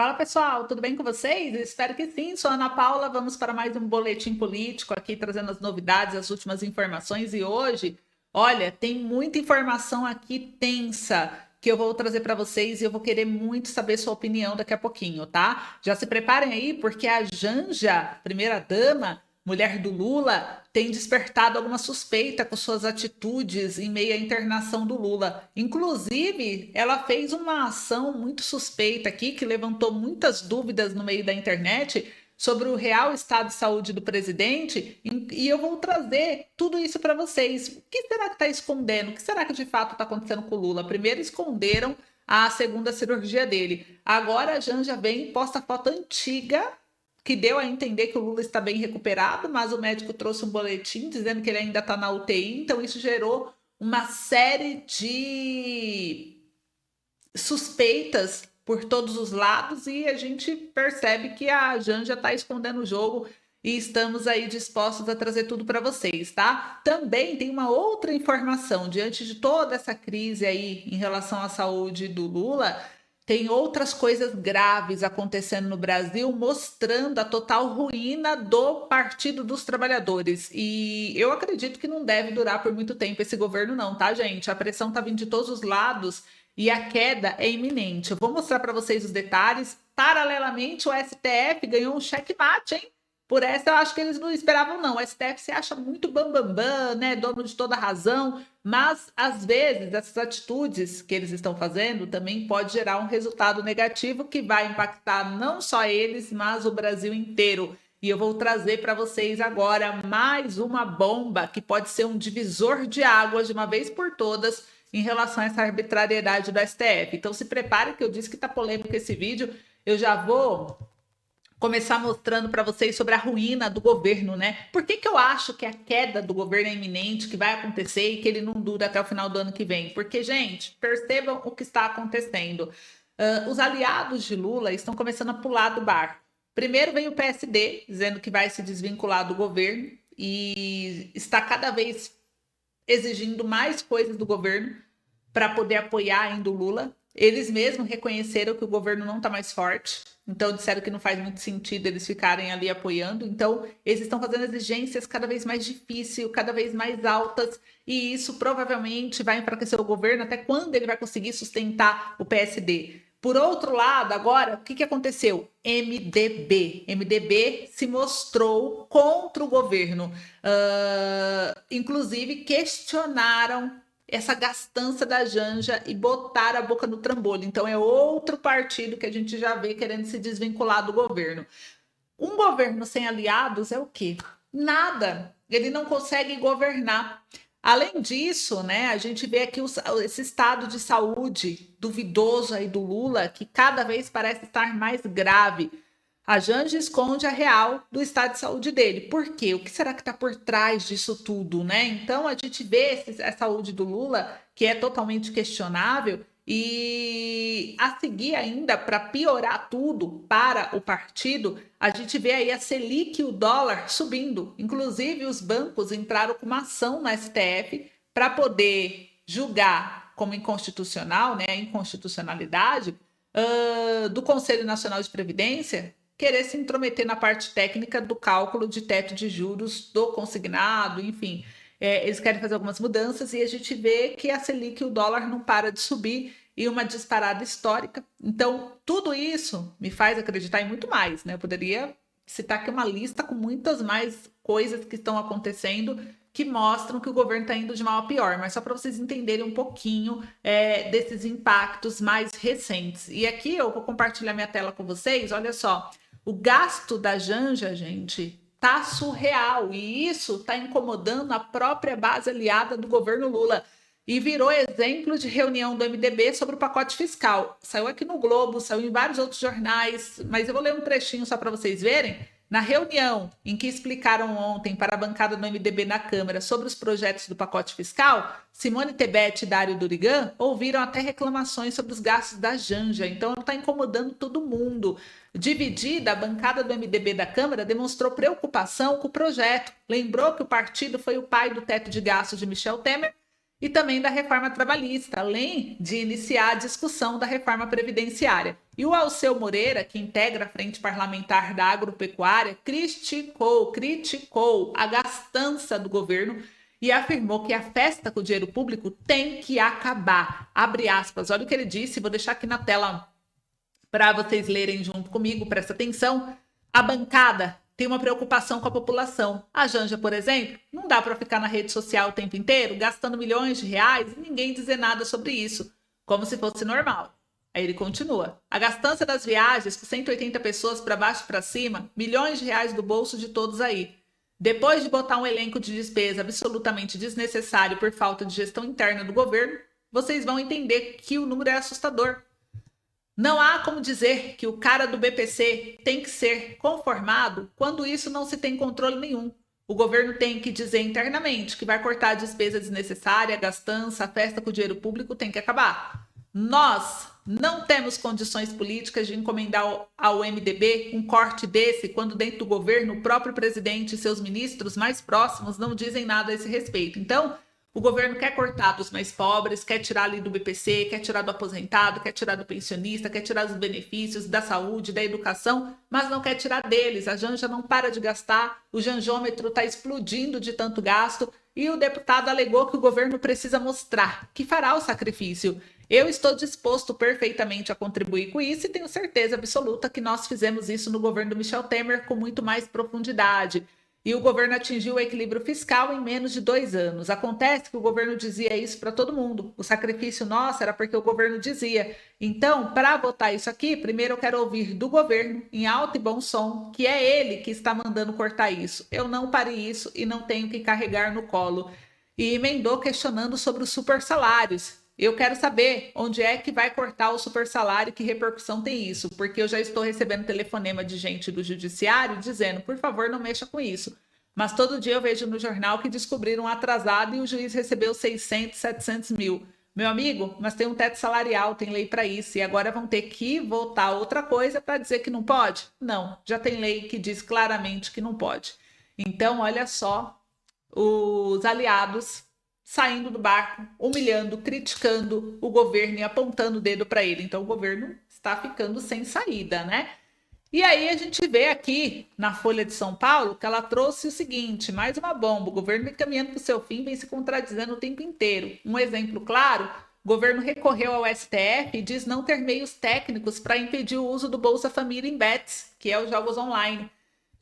Fala pessoal, tudo bem com vocês? Espero que sim. Sou a Ana Paula. Vamos para mais um boletim político aqui trazendo as novidades, as últimas informações. E hoje, olha, tem muita informação aqui tensa que eu vou trazer para vocês e eu vou querer muito saber sua opinião daqui a pouquinho, tá? Já se preparem aí, porque a Janja, primeira-dama, mulher do Lula, tem despertado alguma suspeita com suas atitudes em meio à internação do Lula. Inclusive, ela fez uma ação muito suspeita aqui, que levantou muitas dúvidas no meio da internet sobre o real estado de saúde do presidente, e eu vou trazer tudo isso para vocês. O que será que está escondendo? O que será que de fato está acontecendo com o Lula? Primeiro esconderam a segunda cirurgia dele. Agora a Janja vem e posta foto antiga que deu a entender que o Lula está bem recuperado, mas o médico trouxe um boletim dizendo que ele ainda está na UTI, então isso gerou uma série de suspeitas por todos os lados e a gente percebe que a Janja está escondendo o jogo e estamos aí dispostos a trazer tudo para vocês, tá? Também tem uma outra informação, diante de toda essa crise aí em relação à saúde do Lula, tem outras coisas graves acontecendo no Brasil, mostrando a total ruína do Partido dos Trabalhadores. E eu acredito que não deve durar por muito tempo esse governo, não, tá, gente? A pressão tá vindo de todos os lados e a queda é iminente. Eu vou mostrar para vocês os detalhes. Paralelamente, o STF ganhou um checkmate, hein? Por essa, eu acho que eles não esperavam, não. O STF se acha muito bambambam, né? Dono de toda razão. Mas, às vezes, essas atitudes que eles estão fazendo também pode gerar um resultado negativo que vai impactar não só eles, mas o Brasil inteiro. E eu vou trazer para vocês agora mais uma bomba que pode ser um divisor de águas de uma vez por todas em relação a essa arbitrariedade do STF. Então, se prepare que eu disse que está polêmico esse vídeo. Eu já vou começar mostrando para vocês sobre a ruína do governo, né? Por que eu acho que a queda do governo é iminente, que vai acontecer e que ele não dura até o final do ano que vem? Porque, gente, percebam o que está acontecendo. Os aliados de Lula estão começando a pular do barco. Primeiro vem o PSD, dizendo que vai se desvincular do governo e está cada vez exigindo mais coisas do governo para poder apoiar ainda o Lula. Eles mesmos reconheceram que o governo não está mais forte, então disseram que não faz muito sentido eles ficarem ali apoiando. Então, eles estão fazendo exigências cada vez mais difíceis, cada vez mais altas, e isso provavelmente vai enfraquecer o governo até quando ele vai conseguir sustentar o PSD. Por outro lado, agora, o que aconteceu? MDB se mostrou contra o governo. Inclusive, questionaram essa gastança da Janja e botar a boca no trambolho. Então, é outro partido que a gente já vê querendo se desvincular do governo. Um governo sem aliados é o quê? Nada. Ele não consegue governar. Além disso, né, a gente vê aqui esse estado de saúde duvidoso aí do Lula, que cada vez parece estar mais grave. A Janja esconde a real do estado de saúde dele. Por quê? O que será que está por trás disso tudo, né? Então a gente vê a saúde do Lula, que é totalmente questionável, e a seguir ainda, para piorar tudo para o partido, a gente vê aí a Selic e o dólar subindo. Inclusive, os bancos entraram com uma ação na STF para poder julgar como inconstitucional, né, a inconstitucionalidade do Conselho Nacional de Previdência querer se intrometer na parte técnica do cálculo de teto de juros do consignado, enfim. Eles querem fazer algumas mudanças e a gente vê que a Selic e o dólar não para de subir e uma disparada histórica. Então, tudo isso me faz acreditar em muito mais, né? Eu poderia citar aqui uma lista com muitas mais coisas que estão acontecendo que mostram que o governo está indo de mal a pior, mas só para vocês entenderem um pouquinho desses impactos mais recentes. E aqui eu vou compartilhar minha tela com vocês, olha só. O gasto da Janja, gente, tá surreal e isso está incomodando a própria base aliada do governo Lula e virou exemplo de reunião do MDB sobre o pacote fiscal. Saiu aqui no Globo, saiu em vários outros jornais, mas eu vou ler um trechinho só para vocês verem. Na reunião em que explicaram ontem para a bancada do MDB na Câmara sobre os projetos do pacote fiscal, Simone Tebet e Dário Durigan ouviram até reclamações sobre os gastos da Janja. Então, está incomodando todo mundo. Dividida, a bancada do MDB da Câmara demonstrou preocupação com o projeto. Lembrou que o partido foi o pai do teto de gastos de Michel Temer e também da reforma trabalhista, além de iniciar a discussão da reforma previdenciária. E o Alceu Moreira, que integra a Frente Parlamentar da Agropecuária, criticou a gastança do governo e afirmou que a festa com o dinheiro público tem que acabar. Abre aspas, olha o que ele disse, vou deixar aqui na tela para vocês lerem junto comigo, presta atenção. A bancada tem uma preocupação com a população. A Janja, por exemplo, não dá para ficar na rede social o tempo inteiro gastando milhões de reais e ninguém dizer nada sobre isso, como se fosse normal. Aí ele continua. A gastança das viagens, com 180 pessoas para baixo e para cima, milhões de reais do bolso de todos aí. Depois de botar um elenco de despesa absolutamente desnecessário por falta de gestão interna do governo, vocês vão entender que o número é assustador. Não há como dizer que o cara do BPC tem que ser conformado quando isso não se tem controle nenhum. O governo tem que dizer internamente que vai cortar a despesa desnecessária, a gastança, a festa com o dinheiro público tem que acabar. Nós não temos condições políticas de encomendar ao MDB um corte desse quando dentro do governo o próprio presidente e seus ministros mais próximos não dizem nada a esse respeito. Então, o governo quer cortar dos mais pobres, quer tirar ali do BPC, quer tirar do aposentado, quer tirar do pensionista, quer tirar dos benefícios da saúde, da educação, mas não quer tirar deles. A Janja não para de gastar, o janjômetro está explodindo de tanto gasto e o deputado alegou que o governo precisa mostrar que fará o sacrifício. Eu estou disposto perfeitamente a contribuir com isso e tenho certeza absoluta que nós fizemos isso no governo do Michel Temer com muito mais profundidade. E o governo atingiu o equilíbrio fiscal em menos de 2 anos. Acontece que o governo dizia isso para todo mundo. O sacrifício nosso era porque o governo dizia. Então, para votar isso aqui, primeiro eu quero ouvir do governo, em alto e bom som, que é ele que está mandando cortar isso. Eu não parei isso e não tenho que carregar no colo. E emendou questionando sobre os super salários. Eu quero saber onde é que vai cortar o super salário e que repercussão tem isso, porque eu já estou recebendo telefonema de gente do judiciário dizendo, por favor, não mexa com isso. Mas todo dia eu vejo no jornal que descobriram atrasado e o juiz recebeu 600, 700 mil. Meu amigo, mas tem um teto salarial, tem lei para isso, e agora vão ter que votar outra coisa para dizer que não pode? Não, já tem lei que diz claramente que não pode. Então, olha só, os aliados saindo do barco, humilhando, criticando o governo e apontando o dedo para ele. Então o governo está ficando sem saída, né? E aí a gente vê aqui na Folha de São Paulo que ela trouxe o seguinte, mais uma bomba, o governo vem caminhando para o seu fim, vem se contradizendo o tempo inteiro. Um exemplo claro, o governo recorreu ao STF e diz não ter meios técnicos para impedir o uso do Bolsa Família em bets, que é os jogos online.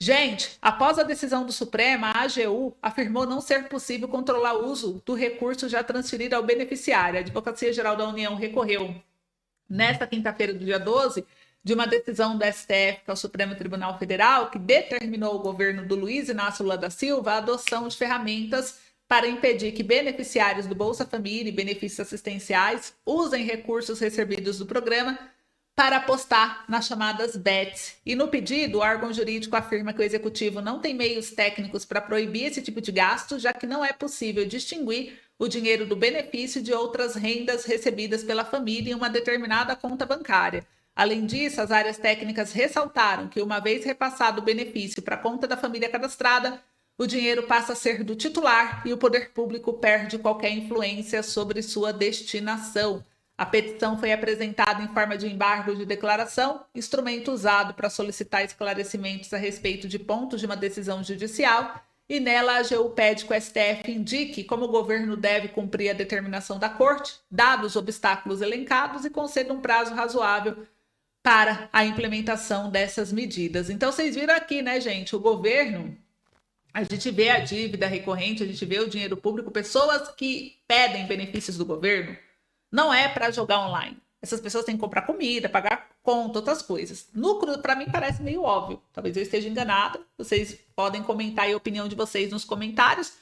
Gente, após a decisão do Supremo, a AGU afirmou não ser possível controlar o uso do recurso já transferido ao beneficiário. A Advocacia Geral da União recorreu nesta quinta-feira do dia 12 de uma decisão do STF, que é o Supremo Tribunal Federal, que determinou ao governo do Luiz Inácio Lula da Silva a adoção de ferramentas para impedir que beneficiários do Bolsa Família e benefícios assistenciais usem recursos recebidos do programa para apostar nas chamadas bets. E no pedido, o órgão jurídico afirma que o executivo não tem meios técnicos para proibir esse tipo de gasto, já que não é possível distinguir o dinheiro do benefício de outras rendas recebidas pela família em uma determinada conta bancária. Além disso, as áreas técnicas ressaltaram que, uma vez repassado o benefício para a conta da família cadastrada, o dinheiro passa a ser do titular e o poder público perde qualquer influência sobre sua destinação. A petição foi apresentada em forma de embargo de declaração, instrumento usado para solicitar esclarecimentos a respeito de pontos de uma decisão judicial, e nela a AGU pede que o STF indique como o governo deve cumprir a determinação da Corte, dados os obstáculos elencados, e conceda um prazo razoável para a implementação dessas medidas. Então, vocês viram aqui, né, gente? O governo, a gente vê a dívida recorrente, a gente vê o dinheiro público, pessoas que pedem benefícios do governo, não é para jogar online. Essas pessoas têm que comprar comida, pagar conta, outras coisas. Lucro, para mim, parece meio óbvio. Talvez eu esteja enganada. Vocês podem comentar aí a opinião de vocês nos comentários.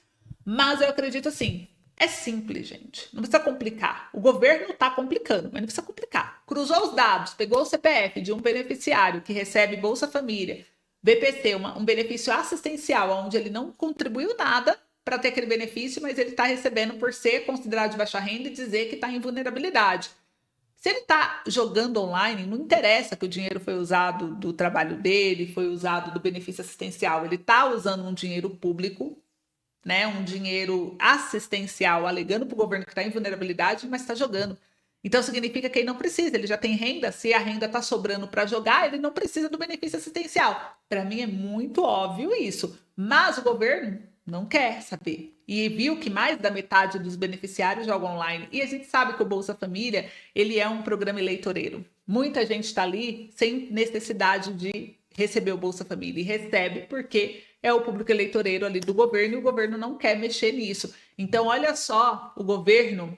Mas eu acredito assim, é simples, gente. Não precisa complicar. O governo está complicando, mas não precisa complicar. Cruzou os dados, pegou o CPF de um beneficiário que recebe Bolsa Família, BPC, um benefício assistencial, onde ele não contribuiu nada para ter aquele benefício, mas ele está recebendo por ser considerado de baixa renda e dizer que está em vulnerabilidade. Se ele está jogando online, não interessa que o dinheiro foi usado do trabalho dele, foi usado do benefício assistencial. Ele está usando um dinheiro público né, um dinheiro assistencial, alegando para o governo que está em vulnerabilidade, mas está jogando. Então significa que ele não precisa, ele já tem renda. Se a renda está sobrando para jogar, ele não precisa do benefício assistencial. Para mim é muito óbvio isso, mas o governo não quer saber. E viu que mais da metade dos beneficiários jogam online. E a gente sabe que o Bolsa Família, ele é um programa eleitoreiro. Muita gente está ali sem necessidade de receber o Bolsa Família, e recebe porque é o público eleitoreiro ali do governo, e o governo não quer mexer nisso. Então, olha só, o governo,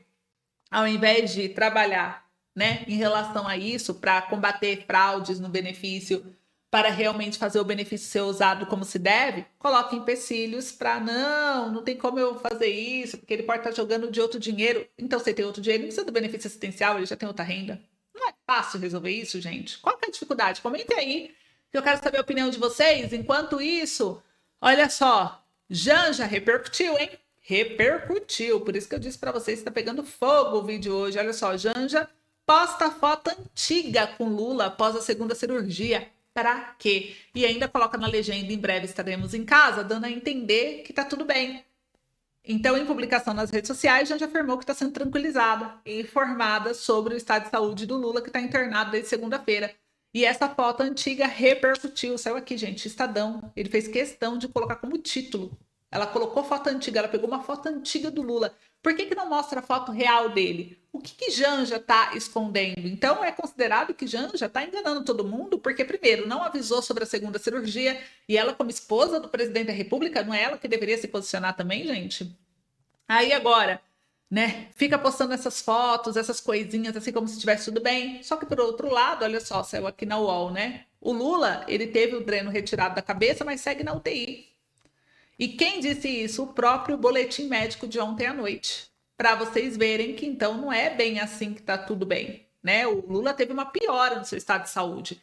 ao invés de trabalhar, né, em relação a isso, para combater fraudes no benefício, para realmente fazer o benefício ser usado como se deve, coloca empecilhos para não tem como eu fazer isso, porque ele pode estar jogando de outro dinheiro. Então, você tem outro dinheiro, não precisa do benefício assistencial, ele já tem outra renda. Não é fácil resolver isso, gente? Qual que é a dificuldade? Comentem aí, que eu quero saber a opinião de vocês. Enquanto isso, olha só, Janja repercutiu, hein? Repercutiu. Por isso que eu disse para vocês que está pegando fogo o vídeo hoje. Olha só, Janja posta foto antiga com Lula após a segunda cirurgia. Para quê? E ainda coloca na legenda: em breve estaremos em casa, dando a entender que tá tudo bem. Então, em publicação nas redes sociais, Janja afirmou que está sendo tranquilizada e informada sobre o estado de saúde do Lula, que está internado desde segunda-feira. E essa foto antiga repercutiu. Saiu aqui, gente, Estadão. Ele fez questão de colocar como título. Ela colocou foto antiga, ela pegou uma foto antiga do Lula. Por que não mostra a foto real dele? O que Janja está escondendo? Então, é considerado que Janja está enganando todo mundo, porque, primeiro, não avisou sobre a segunda cirurgia, e ela, como esposa do presidente da República, não é ela que deveria se posicionar também, gente? Aí agora, né, fica postando essas fotos, essas coisinhas, assim como se estivesse tudo bem. Só que, por outro lado, olha só, saiu aqui na UOL, né? O Lula, ele teve o dreno retirado da cabeça, mas segue na UTI. E quem disse isso? O próprio boletim médico de ontem à noite. Para vocês verem que então não é bem assim que está tudo bem, né? O Lula teve uma piora no seu estado de saúde,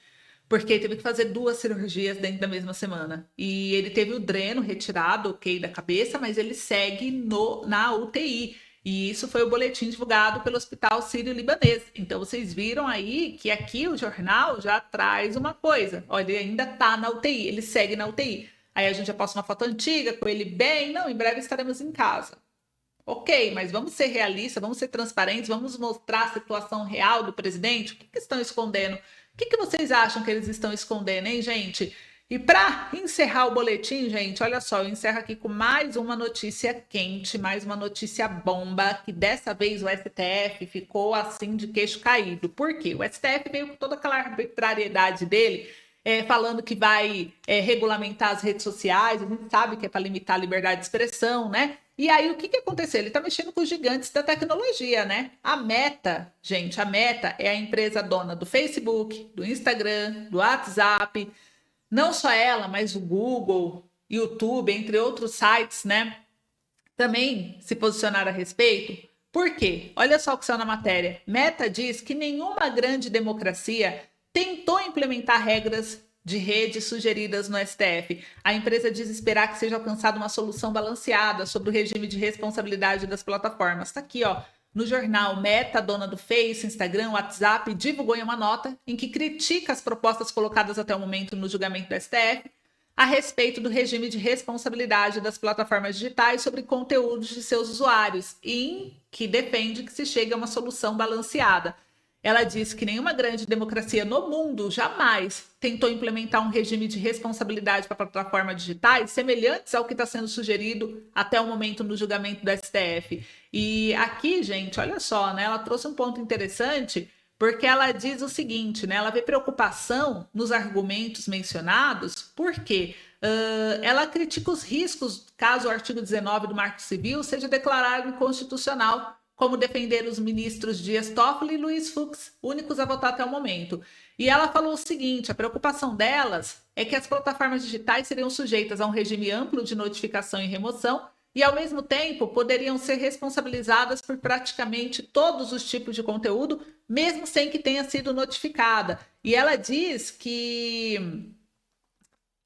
porque teve que fazer 2 cirurgias dentro da mesma semana. E ele teve o dreno retirado, ok, da cabeça, mas ele segue na UTI. E isso foi o boletim divulgado pelo Hospital Sírio-Libanês. Então vocês viram aí que aqui o jornal já traz uma coisa. Olha, ele ainda está na UTI, ele segue na UTI. Aí a gente já posta uma foto antiga com ele bem. Não, em breve estaremos em casa. Ok, mas vamos ser realistas, vamos ser transparentes, vamos mostrar a situação real do presidente. O que estão escondendo? O que vocês acham que eles estão escondendo, hein, gente? E para encerrar o boletim, gente, olha só, eu encerro aqui com mais uma notícia quente, mais uma notícia bomba, que dessa vez o STF ficou assim de queixo caído. Por quê? O STF veio com toda aquela arbitrariedade dele, falando que vai regulamentar as redes sociais. A gente sabe que é para limitar a liberdade de expressão, né? E aí, o que aconteceu? Ele está mexendo com os gigantes da tecnologia, né? A Meta, gente, a Meta é a empresa dona do Facebook, do Instagram, do WhatsApp. Não só ela, mas o Google, YouTube, entre outros sites, né? Também se posicionaram a respeito. Por quê? Olha só o que saiu na matéria. Meta diz que nenhuma grande democracia tentou implementar regras de rede sugeridas no STF. A empresa diz esperar que seja alcançada uma solução balanceada sobre o regime de responsabilidade das plataformas. Está aqui, ó, no jornal. Meta, dona do Face, Instagram, WhatsApp, divulgou em uma nota em que critica as propostas colocadas até o momento no julgamento do STF a respeito do regime de responsabilidade das plataformas digitais sobre conteúdos de seus usuários, e em que defende que se chegue a uma solução balanceada. Ela disse que nenhuma grande democracia no mundo jamais tentou implementar um regime de responsabilidade para plataformas digitais semelhantes ao que está sendo sugerido até o momento no julgamento do STF. E aqui, gente, olha só, né? Ela trouxe um ponto interessante, porque ela diz o seguinte, né? Ela vê preocupação nos argumentos mencionados, porque ela critica os riscos caso o artigo 19 do Marco Civil seja declarado inconstitucional, como defender os ministros Dias Toffoli e Luiz Fux, únicos a votar até o momento. E ela falou o seguinte: a preocupação delas é que as plataformas digitais seriam sujeitas a um regime amplo de notificação e remoção e, ao mesmo tempo, poderiam ser responsabilizadas por praticamente todos os tipos de conteúdo, mesmo sem que tenha sido notificada. E ela diz que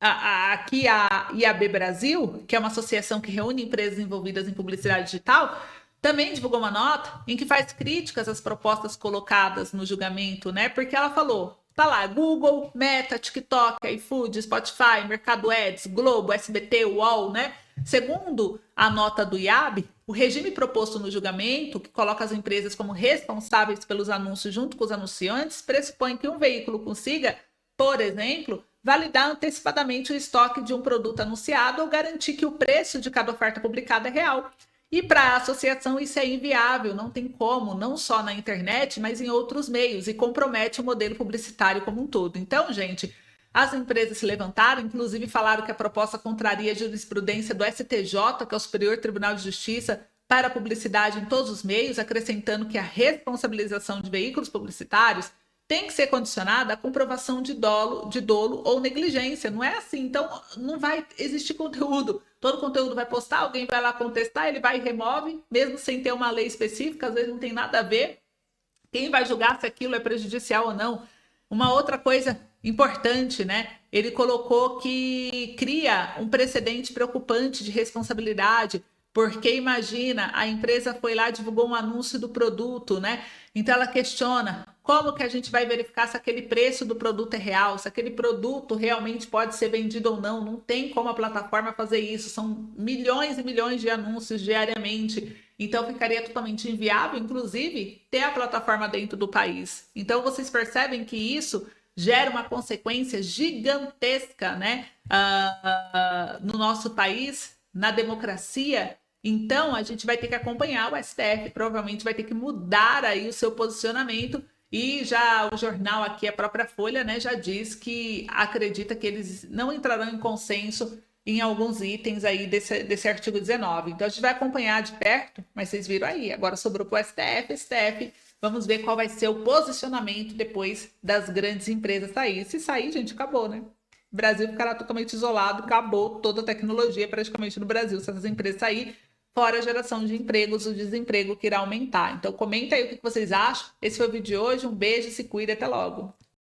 aqui a IAB Brasil, que é uma associação que reúne empresas envolvidas em publicidade digital, também divulgou uma nota em que faz críticas às propostas colocadas no julgamento, né? Porque ela falou: Tá lá, Google, Meta, TikTok, iFood, Spotify, Mercado Ads, Globo, SBT, UOL, né? Segundo a nota do IAB, o regime proposto no julgamento, que coloca as empresas como responsáveis pelos anúncios junto com os anunciantes, pressupõe que um veículo consiga, por exemplo, validar antecipadamente o estoque de um produto anunciado ou garantir que o preço de cada oferta publicada é real. E para a associação isso é inviável, não tem como, não só na internet, mas em outros meios, e compromete o modelo publicitário como um todo. Então, gente, as empresas se levantaram, inclusive falaram que a proposta contraria a jurisprudência do STJ, que é o Superior Tribunal de Justiça, para a publicidade em todos os meios, acrescentando que a responsabilização de veículos publicitários tem que ser condicionada à comprovação de dolo ou negligência. Não é assim. Então, não vai existir conteúdo. Todo conteúdo vai postar, alguém vai lá contestar, ele vai e remove, mesmo sem ter uma lei específica, às vezes não tem nada a ver. Quem vai julgar se aquilo é prejudicial ou não? Uma outra coisa importante, né? Ele colocou que cria um precedente preocupante de responsabilidade, porque imagina, a empresa foi lá, divulgou um anúncio do produto, né? Então ela questiona como que a gente vai verificar se aquele preço do produto é real, se aquele produto realmente pode ser vendido ou não. Não tem como a plataforma fazer isso. São milhões e milhões de anúncios diariamente. Então ficaria totalmente inviável, inclusive, ter a plataforma dentro do país. Então vocês percebem que isso gera uma consequência gigantesca, né? No nosso país, na democracia. Então a gente vai ter que acompanhar o STF, provavelmente vai ter que mudar aí o seu posicionamento. E já o jornal aqui, a própria Folha, né, já diz que acredita que eles não entrarão em consenso em alguns itens aí desse artigo 19. Então a gente vai acompanhar de perto, mas vocês viram aí, agora sobrou para o STF, vamos ver qual vai ser o posicionamento depois das grandes empresas sair. Se sair, gente, acabou, né? O Brasil ficará totalmente isolado, acabou toda a tecnologia praticamente no Brasil, se essas empresas saírem. Fora a geração de empregos, o desemprego que irá aumentar. Então, comenta aí o que vocês acham. Esse foi o vídeo de hoje. Um beijo, se cuida, até logo.